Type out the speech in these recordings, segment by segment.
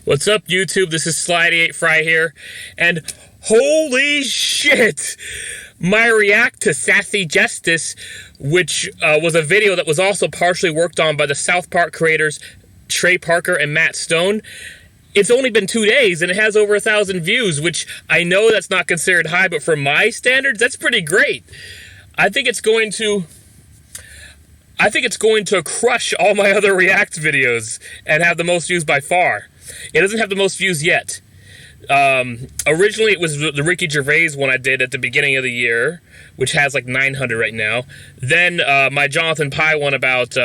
What's up, YouTube? This is Slide8Fry here, and holy shit! My react to Sassy Justice, which was a video that was also partially worked on by the South Park creators Trey Parker and Matt Stone. It's only been 2 days, and it has over 1,000 views, which I know that's not considered high, but for my standards, that's pretty great. I think it's going to crush all my other React videos and have the most views by far. It doesn't have the most views yet. Originally, it was the Ricky Gervais one I did at the beginning of the year, which has like 900 right now. Then my Jonathan Pye one about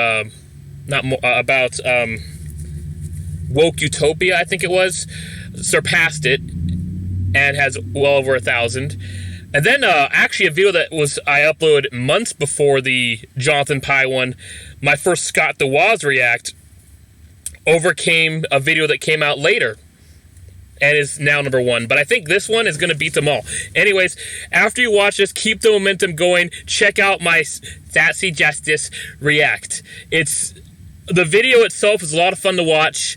Woke Utopia, I think it was, surpassed it and has well over 1,000. And then actually a video that I uploaded months before the Jonathan Pye one, my first Scott the Woz react, overcame a video that came out later and is now #1. But I think this one is going to beat them all. Anyways, after you watch this, keep the momentum going. Check out my Sassy Justice react. The video itself is a lot of fun to watch.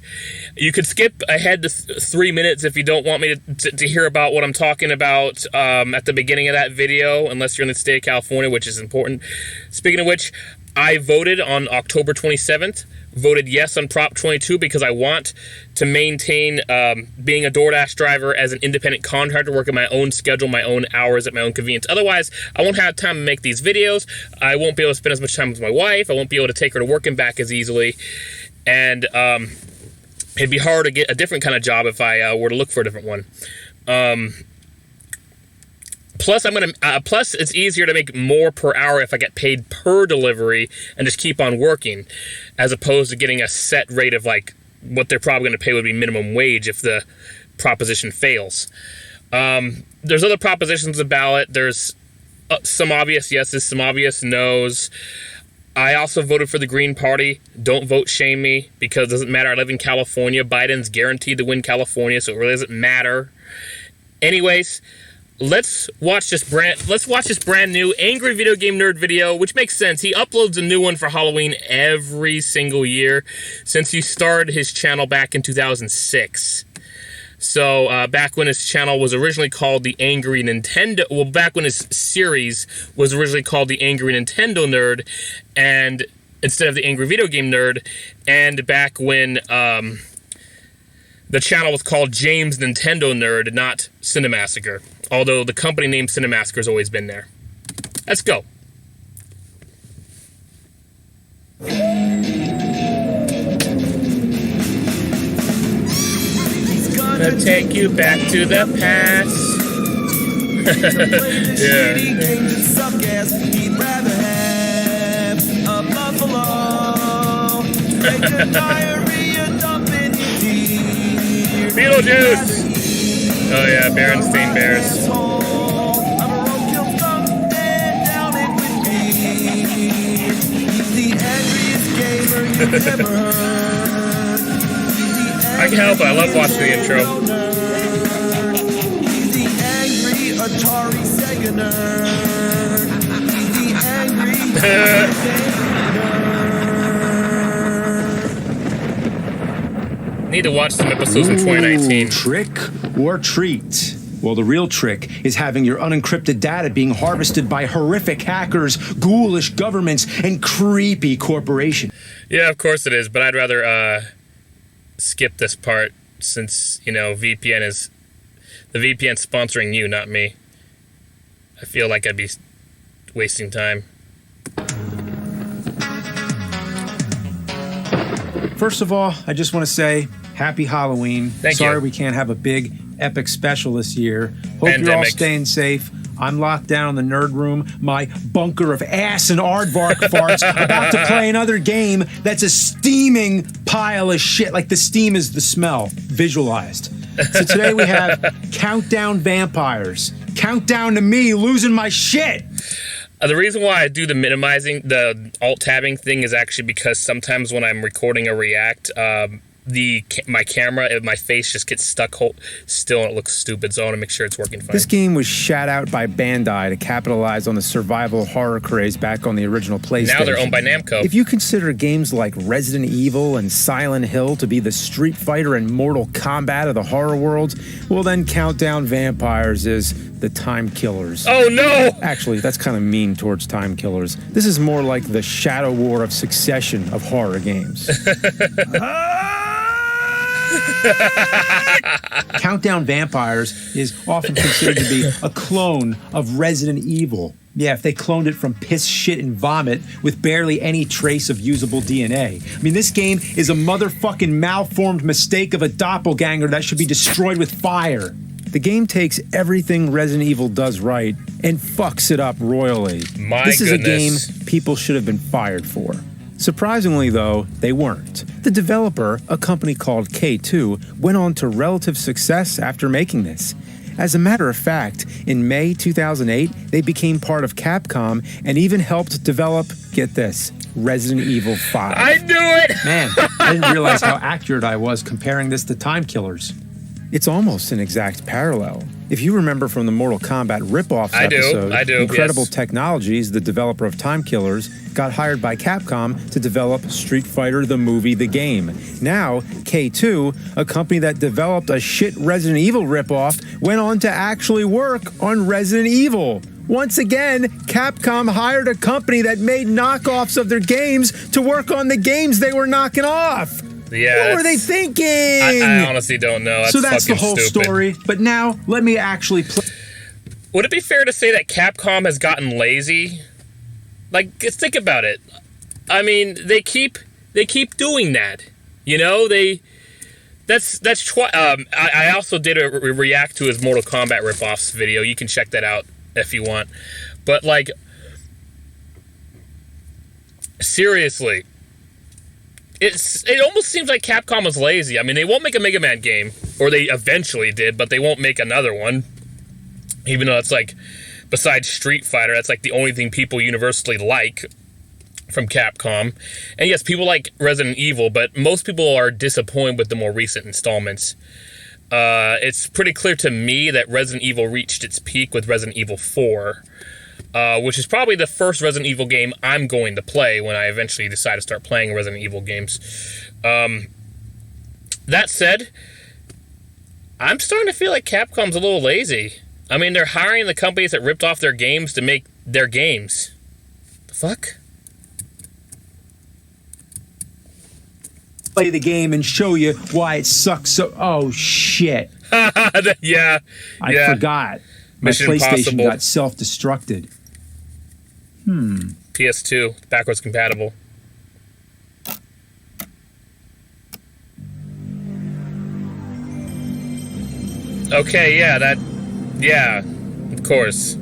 You could skip ahead to 3 minutes if you don't want me to hear about what I'm talking about at the beginning of that video, unless you're in the state of California, which is important. Speaking of which, I voted on October 27th, voted yes on Prop 22 because I want to maintain being a DoorDash driver as an independent contractor, working my own schedule, my own hours at my own convenience. Otherwise, I won't have time to make these videos. I won't be able to spend as much time with my wife. I won't be able to take her to work and back as easily. And it'd be hard to get a different kind of job if I were to look for a different one. Plus, it's easier to make more per hour if I get paid per delivery and just keep on working, as opposed to getting a set rate of like what they're probably going to pay would be minimum wage if the proposition fails. There's other propositions about it. There's some obvious yeses, some obvious nos. I also voted for the Green Party. Don't vote shame me, because it doesn't matter. I live in California. Biden's guaranteed to win California, so it really doesn't matter. Anyways, let's watch this brand new Angry Video Game Nerd video, which makes sense. He uploads a new one for Halloween every single year since he started his channel back in 2006. So back when his channel was originally called the Angry Nintendo, well, back when his series was originally called the Angry Nintendo Nerd, and instead of the Angry Video Game Nerd, and back when the channel was called James Nintendo Nerd, not Cinemassacre. Although the company name Cinemassacre has always been there. Let's go. Gonna take you back to the past. Yeah. Beetlejuice! Oh yeah, Berenstain Bears. I can help it, I love watching the intro. He's the angry Atari Sega nerd. He's the angry Need to watch some episodes in 2019. Trick or treat? Well, the real trick is having your unencrypted data being harvested by horrific hackers, ghoulish governments, and creepy corporations. Yeah, of course it is, but I'd rather skip this part since, you know, the VPN's sponsoring you, not me. I feel like I'd be wasting time. First of all, I just want to say happy Halloween. Thank you. Sorry we can't have a big epic special this year. Hope you're all staying safe. I'm locked down in the nerd room, my bunker of ass and aardvark farts, about to play another game that's a steaming pile of shit. Like the steam is the smell, visualized. So today we have Countdown Vampires. Countdown to me losing my shit. The reason why I do the alt-tabbing thing is actually because sometimes when I'm recording a react, my camera, my face just gets stuck still and it looks stupid, so I want to make sure it's working fine. This game was shot out by Bandai to capitalize on the survival horror craze back on the original PlayStation. Now they're owned by Namco. If you consider games like Resident Evil and Silent Hill to be the Street Fighter and Mortal Kombat of the horror world, well then Countdown Vampires is the Time Killers. Oh no! Actually, that's kind of mean towards Time Killers. This is more like the Shadow War of Succession of horror games. Countdown Vampires is often considered to be a clone of Resident Evil. Yeah, if they cloned it from piss, shit, and vomit with barely any trace of usable DNA. I mean, this game is a motherfucking malformed mistake of a doppelganger that should be destroyed with fire. The game takes everything Resident Evil does right and fucks it up royally. This is a game people should have been fired for. Surprisingly, though, they weren't. The developer, a company called K2, went on to relative success after making this. As a matter of fact, in May 2008, they became part of Capcom and even helped develop, get this, Resident Evil 5. I knew it! Man, I didn't realize how accurate I was comparing this to Time Killers. It's almost an exact parallel. If you remember from the Mortal Kombat Rip-Offs episode, I do, Incredible yes. Technologies, the developer of Time Killers, got hired by Capcom to develop Street Fighter the movie, the game. Now, K2, a company that developed a shit Resident Evil rip-off, went on to actually work on Resident Evil. Once again, Capcom hired a company that made knockoffs of their games to work on the games they were knocking off. Yeah, what were they thinking? I honestly don't know. So that's the whole stupid. story. But now, let me actually play. Would it be fair to say that Capcom has gotten lazy? Like, just think about it. I mean, they keep doing that. You know, I also did a react to his Mortal Kombat ripoffs video. You can check that out if you want. But like, seriously. It almost seems like Capcom was lazy. I mean, they won't make a Mega Man game, or they eventually did, but they won't make another one. Even though it's like, besides Street Fighter, that's like the only thing people universally like from Capcom. And yes, people like Resident Evil, but most people are disappointed with the more recent installments. It's pretty clear to me that Resident Evil reached its peak with Resident Evil 4. Which is probably the first Resident Evil game I'm going to play when I eventually decide to start playing Resident Evil games. That said, I'm starting to feel like Capcom's a little lazy. I mean, they're hiring the companies that ripped off their games to make their games. The fuck? Play the game and show you why it sucks so... Oh, shit. Yeah. I forgot. My Mission PlayStation Impossible. got self-destructed. PS2, backwards compatible. Okay, yeah, of course.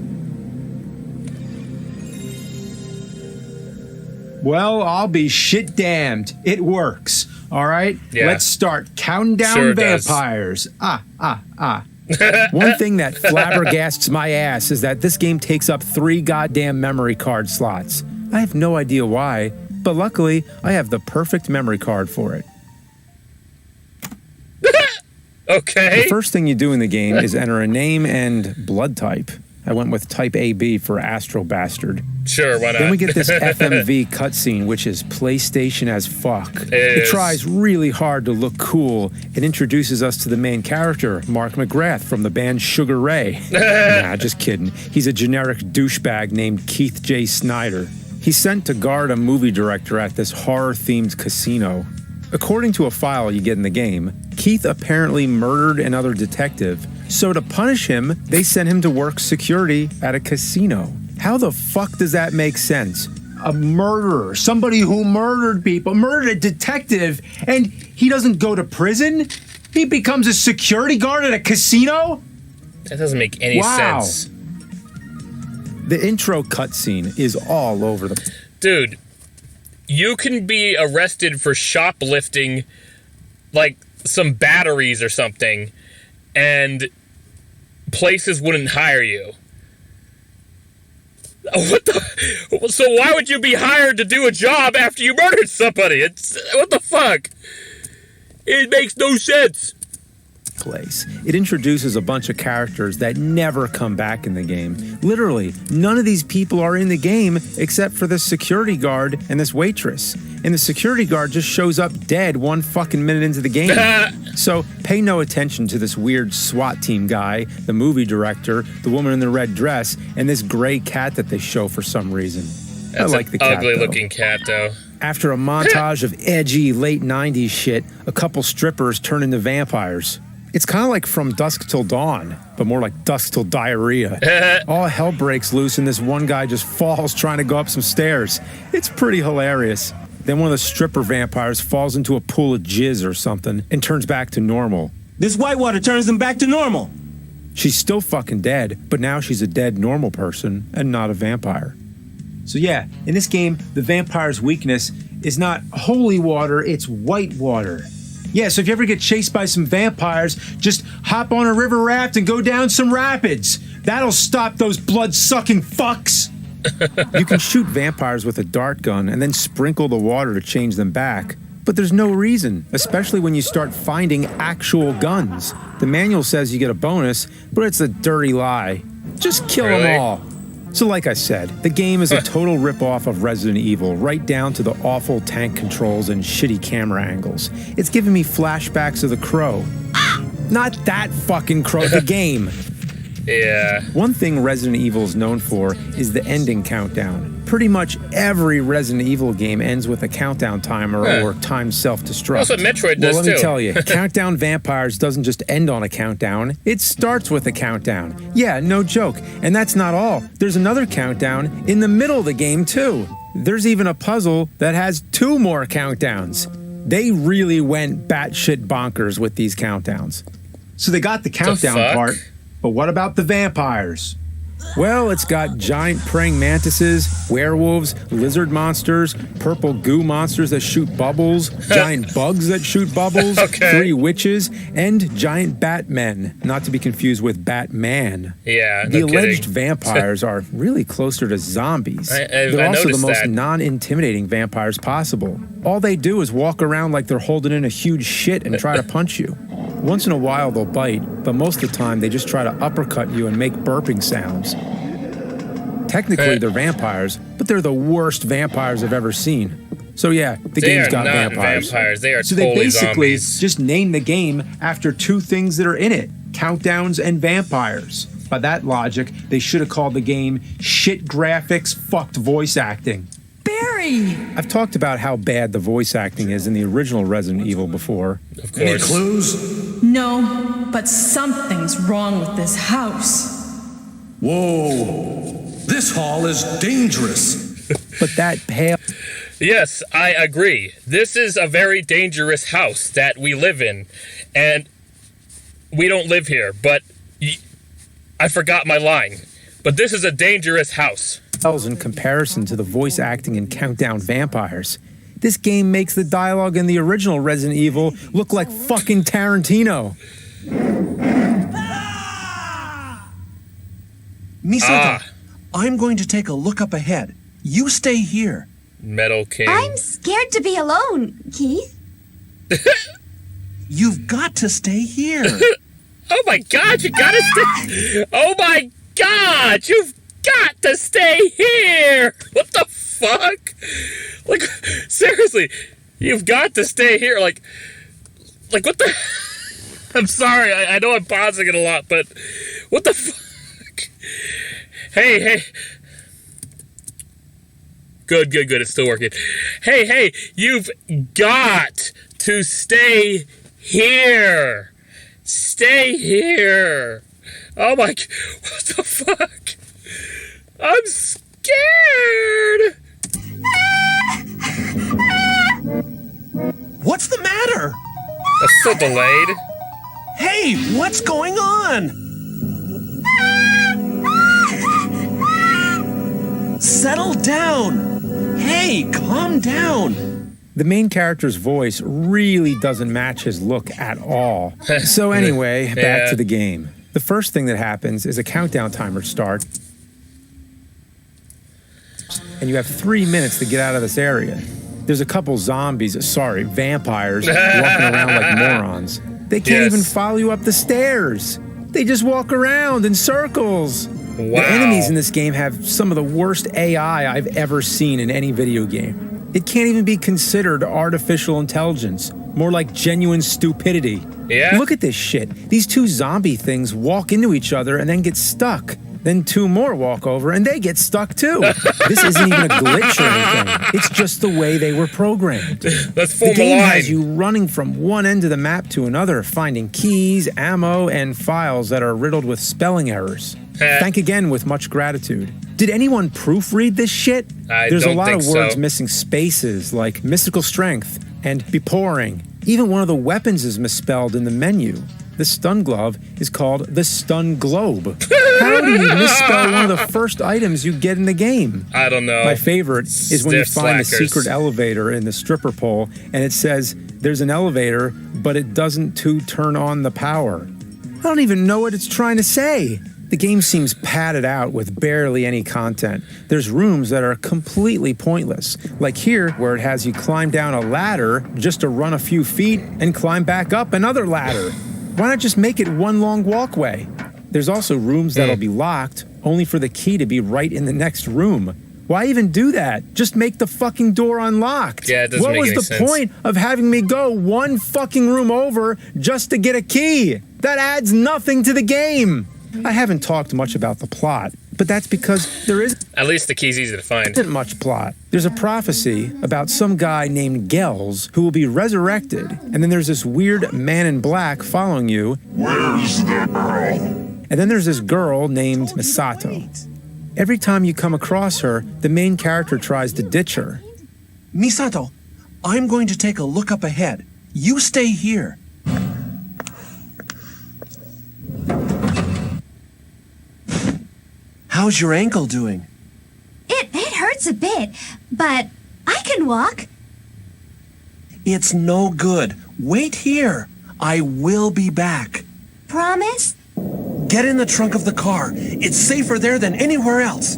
Well, I'll be shit damned. It works. All right? Yeah. Let's start counting down Sure it does. vampires. One thing that flabbergasts my ass is that this game takes up 3 goddamn memory card slots. I have no idea why, but luckily, I have the perfect memory card for it. Okay. The first thing you do in the game is enter a name and blood type. I went with type AB for Astro Bastard. Sure, why not? Then we get this FMV cutscene, which is PlayStation as fuck. It tries really hard to look cool. It introduces us to the main character, Mark McGrath, from the band Sugar Ray. Nah, just kidding. He's a generic douchebag named Keith J. Snyder. He's sent to guard a movie director at this horror-themed casino. According to a file you get in the game, Keith apparently murdered another detective, so to punish him, they sent him to work security at a casino. How the fuck does that make sense? A murderer, somebody who murdered people, murdered a detective, and he doesn't go to prison? He becomes a security guard at a casino? That doesn't make any sense. The intro cutscene is all over the... Dude, you can be arrested for shoplifting, like, some batteries or something, and places wouldn't hire you. What the? So why would you be hired to do a job after you murdered somebody? What the fuck? It makes no sense. Place. It introduces a bunch of characters that never come back in the game. Literally, none of these people are in the game except for this security guard and this waitress. And the security guard just shows up dead 1 fucking minute into the game. So pay no attention to this weird SWAT team guy, the movie director, the woman in the red dress, and this gray cat that they show for some reason. That's I like the cat, ugly though. looking cat, though. After a montage of edgy late 90s shit, a couple strippers turn into vampires. It's kind of like From Dusk Till Dawn, but more like Dusk Till Diarrhea. All hell breaks loose and this one guy just falls trying to go up some stairs. It's pretty hilarious. Then one of the stripper vampires falls into a pool of jizz or something and turns back to normal. This whitewater turns them back to normal. She's still fucking dead, but now she's a dead normal person and not a vampire. So yeah, in this game, the vampire's weakness is not holy water, it's white water. Yeah, so if you ever get chased by some vampires, just hop on a river raft and go down some rapids. That'll stop those blood-sucking fucks. You can shoot vampires with a dart gun and then sprinkle the water to change them back. But there's no reason, especially when you start finding actual guns. The manual says you get a bonus, but it's a dirty lie. Just kill them all. So like I said, the game is a total ripoff of Resident Evil, right down to the awful tank controls and shitty camera angles. It's giving me flashbacks of The Crow. Not that fucking Crow, the game. Yeah. One thing Resident Evil is known for is the ending countdown. Pretty much every Resident Evil game ends with a countdown timer or timed self-destruct. That's what Metroid does, Well, let me too. tell you, Countdown Vampires doesn't just end on a countdown. It starts with a countdown. Yeah, no joke. And that's not all. There's another countdown in the middle of the game, too. There's even a puzzle that has 2 more countdowns. They really went batshit bonkers with these countdowns. So they got the countdown part, but what about the vampires? Well, it's got giant praying mantises, werewolves, lizard monsters, purple goo monsters that shoot bubbles, giant bugs that shoot bubbles, 3 witches, and giant batmen, not to be confused with Batman. Yeah, The no alleged kidding. vampires are really closer to zombies. They're also the noticed most that. non-intimidating vampires possible. All they do is walk around like they're holding in a huge shit and try to punch you. Once in a while they'll bite, but most of the time they just try to uppercut you and make burping sounds. Technically they're vampires, but they're the worst vampires I've ever seen. So yeah, the game's got vampires. They are So they totally basically zombies. just named the game after 2 things that are in it: countdowns and vampires. By that logic, they should have called the game Shit Graphics, Fucked Voice Acting. Barry! I've talked about how bad the voice acting is in the original Resident Evil before. Of Any course. clues? No, but something's wrong with this house. Whoa. This hall is dangerous. But that pale... Yes, I agree. This is a very dangerous house that we live in, and we don't live here, but I forgot my line. But this is a dangerous house. In comparison to the voice acting in Countdown Vampires. This game makes the dialogue in the original Resident Evil look like fucking Tarantino. Misaka, I'm going to take a look up ahead. You stay here. Metal King. I'm scared to be alone, Keith. You've got to stay here. Oh my god, you gotta stay. Oh my god, you've got to stay here. What the fuck? Like, seriously, you've got to stay here. Like what the? I'm sorry, I know I'm pausing it a lot, but what the fuck? Hey. Good, it's still working. Hey, you've got to stay here. Stay here. Oh my, what the fuck? I'm scared. What's the matter? That's still delayed. Hey, what's going on? Settle down. Hey, calm down. The main character's voice really doesn't match his look at all. So anyway, back to the game. The first thing that happens is a countdown timer starts, and you have 3 minutes to get out of this area. There's a couple vampires walking around like morons. They can't even follow you up the stairs. They just walk around in circles. Wow. The enemies in this game have some of the worst AI I've ever seen in any video game. It can't even be considered artificial intelligence, more like genuine stupidity. Yeah? Look at this shit. These two zombie things walk into each other and then get stuck. Then two more walk over and they get stuck too. This isn't even a glitch or anything. It's just the way they were programmed. Let's form the game a line. has you running from one end of the map to another, finding keys, ammo, and files that are riddled with spelling errors. Thank again with much gratitude. Did anyone proofread this shit? There's a lot of words missing spaces, like mystical strength and beporing. Even one of the weapons is misspelled in the menu. The stun glove is called the stun globe. How do you misspell one of the first items you get in the game? I don't know. My favorite is when you find a secret elevator in the stripper pole and it says there's an elevator, but it doesn't turn on the power. I don't even know what it's trying to say. The game seems padded out with barely any content. There's rooms that are completely pointless, like here where it has you climb down a ladder just to run a few feet and climb back up another ladder. Why not just make it one long walkway? There's also rooms that'll be locked, only for the key to be right in the next room. Why even do that? Just make the fucking door unlocked. Yeah, it doesn't make any sense. What was the point of having me go one fucking room over just to get a key? That adds nothing to the game. I haven't talked much about the plot, but that's because there isn't At least the key's easy to find. Much plot. There's a prophecy about some guy named Gels who will be resurrected, and then there's this weird man in black following you. Where's the girl? And then there's this girl named Misato. Every time you come across her, the main character tries to ditch her. Misato, I'm going to take a look up ahead. You stay here. How's your ankle doing? It hurts a bit, but I can walk. It's no good. Wait here. I will be back. Promise? Get in the trunk of the car. It's safer there than anywhere else.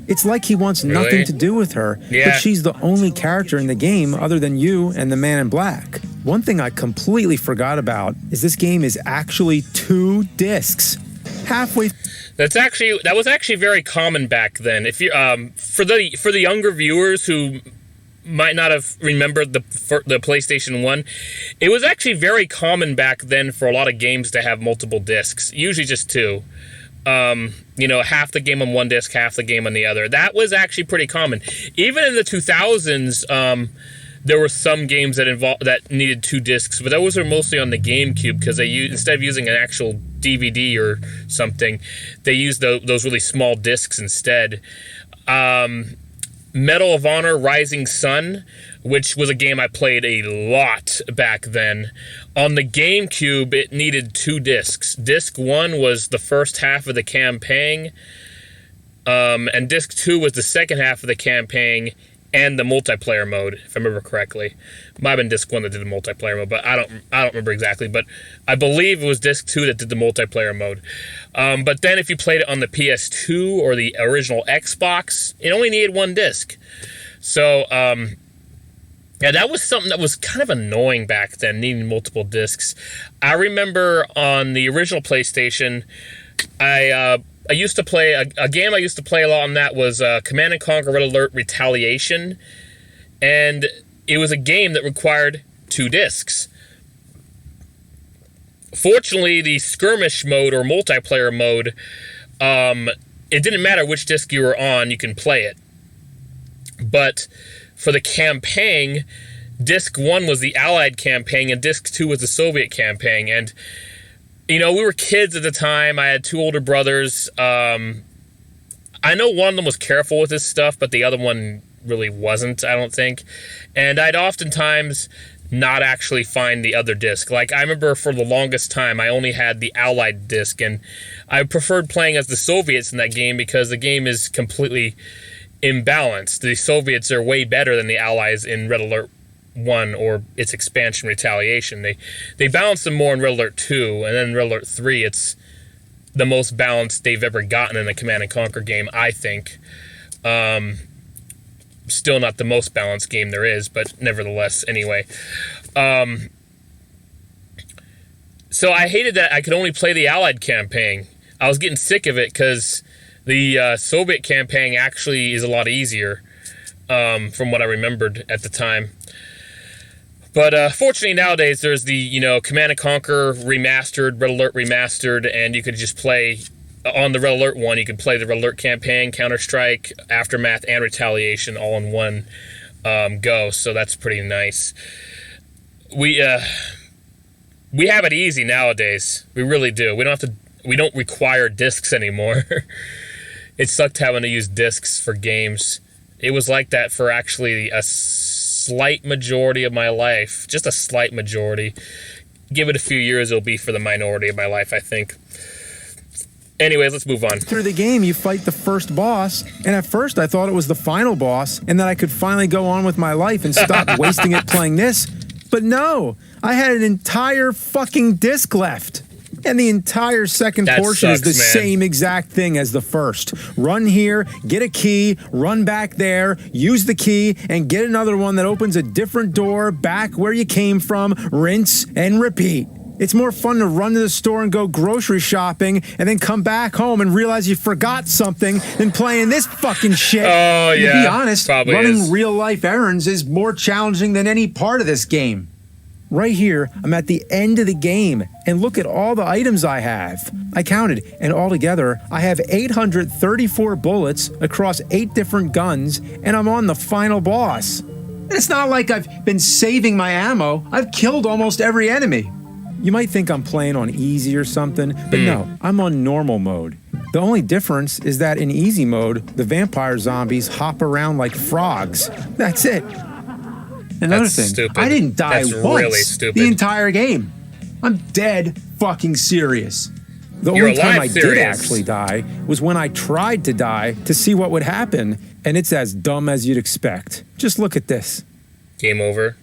It's like he wants nothing to do with her, but she's the only character in the game other than you and the man in black. One thing I completely forgot about is this game is actually 2 discs. Halfway. That was actually very common back then. If you for the younger viewers who might not have remembered the PlayStation 1, it was actually very common back then for a lot of games to have multiple discs, usually just 2. Half the game on one disc, half the game on the other. That was actually pretty common. Even in the 2000s, there were some games that needed 2 discs, but those were mostly on the GameCube because instead of using an actual DVD or something, they used those really small discs instead. Medal of Honor Rising Sun, which was a game I played a lot back then. On the GameCube, it needed 2 discs. Disc 1 was the first half of the campaign, and Disc 2 was the second half of the campaign and the multiplayer mode, if I remember correctly. Might have been Disc 1 that did the multiplayer mode, but I don't remember exactly. But I believe it was Disc 2 that did the multiplayer mode. But then if you played it on the PS2 or the original Xbox, it only needed 1 disc. So, yeah, that was something that was kind of annoying back then, needing multiple discs. I remember on the original PlayStation, I used to play a game I used to play a lot on that was Command & Conquer Red Alert Retaliation, and it was a game that required 2 discs. Fortunately, the skirmish mode or multiplayer mode, it didn't matter which disc you were on, you can play it. But for the campaign, Disc 1 was the Allied campaign and Disc 2 was the Soviet campaign, and we were kids at the time. I had 2 older brothers. I know one of them was careful with this stuff, but the other one really wasn't, I don't think. And I'd oftentimes not actually find the other disc. Like, I remember for the longest time, I only had the Allied disc, and I preferred playing as the Soviets in that game because the game is completely imbalanced. The Soviets are way better than the Allies in Red Alert 1 or its expansion Retaliation. They balance them more in Red Alert 2, and then in Red Alert 3 it's the most balanced they've ever gotten in a Command & Conquer game, I think. still not the most balanced game there is, but nevertheless, anyway. So I hated that I could only play the Allied campaign. I was getting sick of it because the Soviet campaign actually is a lot easier, from what I remembered at the time. But fortunately nowadays there's the, Command & Conquer Remastered, Red Alert Remastered, and you could just play, on the Red Alert one, you can play the Red Alert campaign, Counter-Strike, Aftermath, and Retaliation all in one go, so that's pretty nice. We have it easy nowadays. We really do. We don't require discs anymore. It sucked having to use discs for games. It was like that for actually a slight majority of my life. Just a slight majority. Give it a few years, it'll be for the minority of my life, I think. Anyways, let's move on. Through the game, you fight the first boss, and at first I thought it was the final boss, and that I could finally go on with my life and stop wasting it playing this. But no, I had an entire fucking disc left. And the entire second portion is the same exact thing as the first. Run here, get a key, run back there, use the key, and get another one that opens a different door back where you came from, rinse and repeat. It's more fun to run to the store and go grocery shopping and then come back home and realize you forgot something than playing this fucking shit. Oh, yeah. To be honest, running is. real-life errands is more challenging than any part of this game. Right here, I'm at the end of the game, and look at all the items I have. I counted, and altogether, I have 834 bullets across 8 different guns, and I'm on the final boss. And it's not like I've been saving my ammo. I've killed almost every enemy. You might think I'm playing on easy or something, but no, I'm on normal mode. The only difference is that in easy mode, the vampire zombies hop around like frogs. That's it. Another thing, stupid. I didn't die That's once really stupid. the entire game. I'm dead fucking serious. The You're only time I alive did serious. actually die was when I tried to die to see what would happen, and it's as dumb as you'd expect. Just look at this. Game over.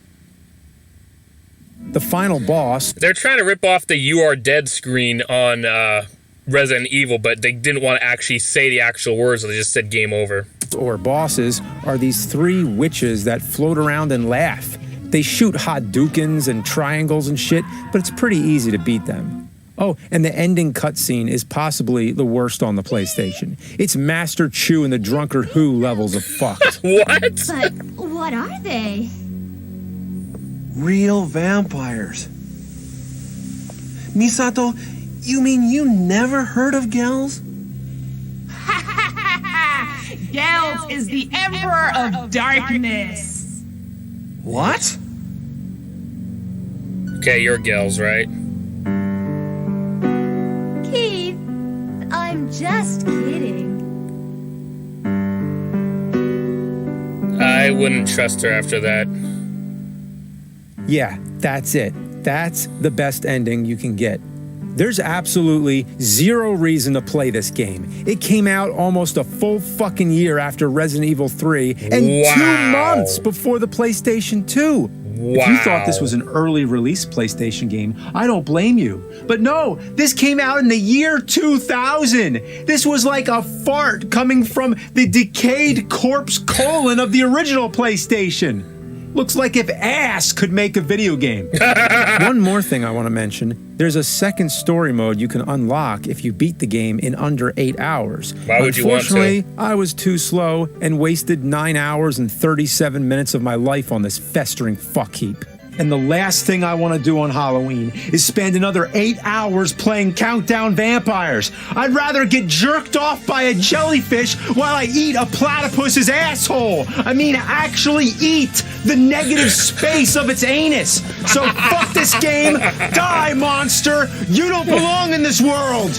The final boss... They're trying to rip off the "You Are Dead" screen on Resident Evil, but they didn't want to actually say the actual words, so they just said game over. Or bosses are these 3 witches that float around and laugh. They shoot Hadoukens and triangles and shit, but it's pretty easy to beat them. Oh, and the ending cutscene is possibly the worst on the PlayStation. It's Master Chew and the Drunkard Who levels of fucked. What? But what are they? Real vampires. Misato, you mean you never heard of Gels? Gels is the Emperor of Darkness. What? Okay, you're Gels, right? Keith, I'm just kidding. I wouldn't trust her after that. Yeah, that's it. That's the best ending you can get. There's absolutely zero reason to play this game. It came out almost a full fucking year after Resident Evil 3 and 2 months before the PlayStation 2. If you thought this was an early release PlayStation game, I don't blame you. But no, this came out in the year 2000. This was like a fart coming from the decayed corpse colon of the original PlayStation. Looks like if ass could make a video game. One more thing I want to mention. There's a second story mode you can unlock if you beat the game in under 8 hours. Why would you want to? Unfortunately, I was too slow and wasted 9 hours and 37 minutes of my life on this festering fuck heap. And the last thing I want to do on Halloween is spend another 8 hours playing Countdown Vampires. I'd rather get jerked off by a jellyfish while I eat a platypus's asshole. I mean, actually eat the negative space of its anus. So fuck this game. Die, monster. You don't belong in this world.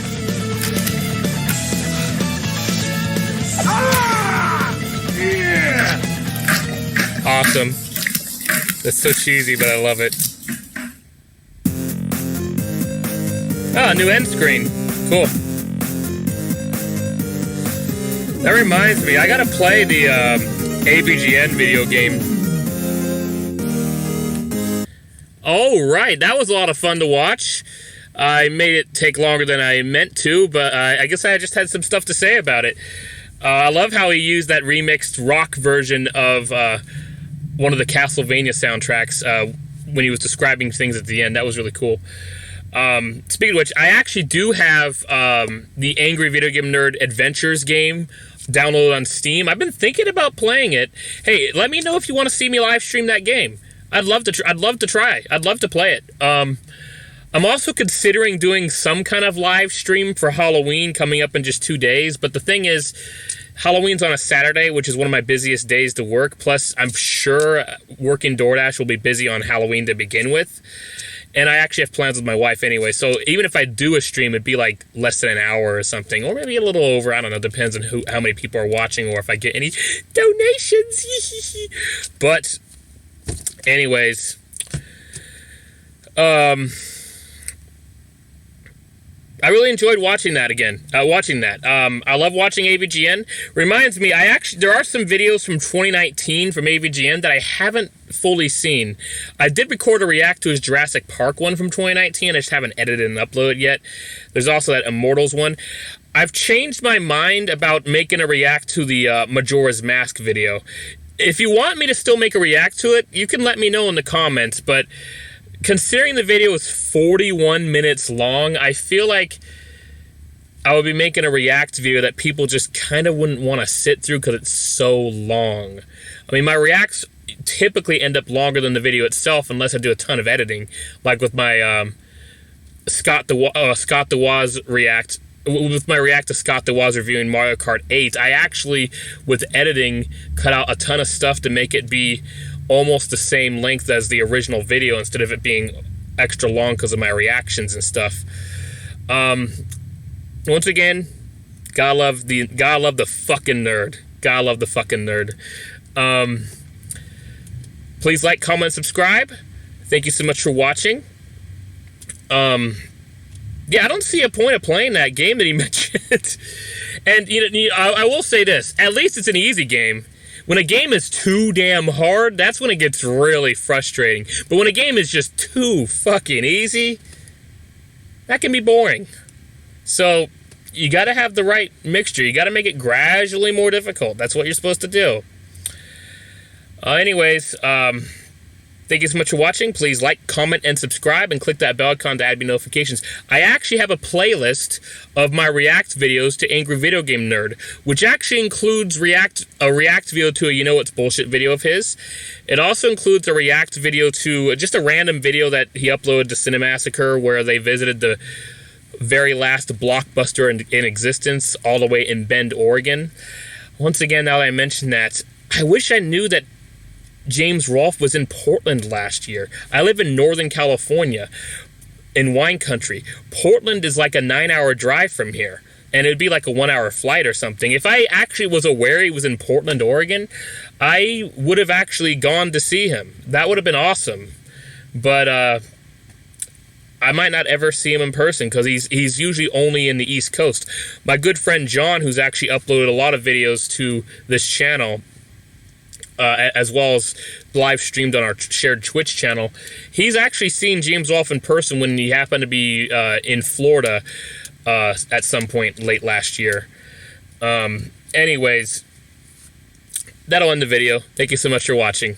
Ah! Yeah! Awesome. That's so cheesy, but I love it. Ah, new end screen. Cool. That reminds me, I gotta play the AVGN video game. Oh, right. That was a lot of fun to watch. I made it take longer than I meant to, but I guess I just had some stuff to say about it. I love how he used that remixed rock version of one of the Castlevania soundtracks when he was describing things at the end. That was really cool. Speaking of which, I actually do have the Angry Video Game Nerd Adventures game downloaded on Steam. I've been thinking about playing it. Hey, let me know if you want to see me live stream that game. I'd love to try. I'd love to play it. I'm also considering doing some kind of live stream for Halloween coming up in just 2 days. But the thing is, Halloween's on a Saturday, which is one of my busiest days to work. Plus, I'm sure working DoorDash will be busy on Halloween to begin with. And I actually have plans with my wife anyway. So even if I do a stream, it'd be like less than an hour or something. Or maybe a little over. I don't know. Depends on how many people are watching or if I get any donations. But anyways, I really enjoyed watching that again. I love watching AVGN. Reminds me, there are some videos from 2019 from AVGN that I haven't fully seen. I did record a react to his Jurassic Park one from 2019. I just haven't edited and uploaded yet. There's also that Immortals one. I've changed my mind about making a react to the Majora's Mask video. If you want me to still make a react to it, you can let me know in the comments, but considering the video is 41 minutes long, I feel like I would be making a react video that people just kind of wouldn't want to sit through because it's so long. I mean, my reacts typically end up longer than the video itself unless I do a ton of editing, like with my Scott the Woz react. With my react to Scott the Woz reviewing Mario Kart 8, I actually, with editing, cut out a ton of stuff to make it be almost the same length as the original video instead of it being extra long because of my reactions and stuff. Once again, gotta love the fucking nerd. Gotta love the fucking nerd. Please like, comment, subscribe. Thank you so much for watching. Yeah, I don't see a point of playing that game that he mentioned. And I will say this: at least it's an easy game. When a game is too damn hard, that's when it gets really frustrating. But when a game is just too fucking easy, that can be boring. So you got to have the right mixture. You got to make it gradually more difficult. That's what you're supposed to do. Anyways, thank you so much for watching. Please like, comment, and subscribe, and click that bell icon to add me notifications. I actually have a playlist of my react videos to Angry Video Game Nerd, which actually includes a react video to a You Know It's Bullshit video of his. It also includes a react video to just a random video that he uploaded to Cinemassacre where they visited the very last blockbuster in existence all the way in Bend, Oregon. Once again, now that I mentioned that, I wish I knew that James Rolfe was in Portland last year. I live in Northern California, in wine country. Portland is like a 9-hour drive from here, and it'd be like a 1-hour flight or something. If I actually was aware he was in Portland, Oregon, I would have actually gone to see him. That would have been awesome. But I might not ever see him in person because he's usually only in the East Coast. My good friend John, who's actually uploaded a lot of videos to this channel, as well as live streamed on our shared Twitch channel, he's actually seen James Rolfe in person when he happened to be in Florida at some point late last year. Anyways, that'll end the video. Thank you so much for watching.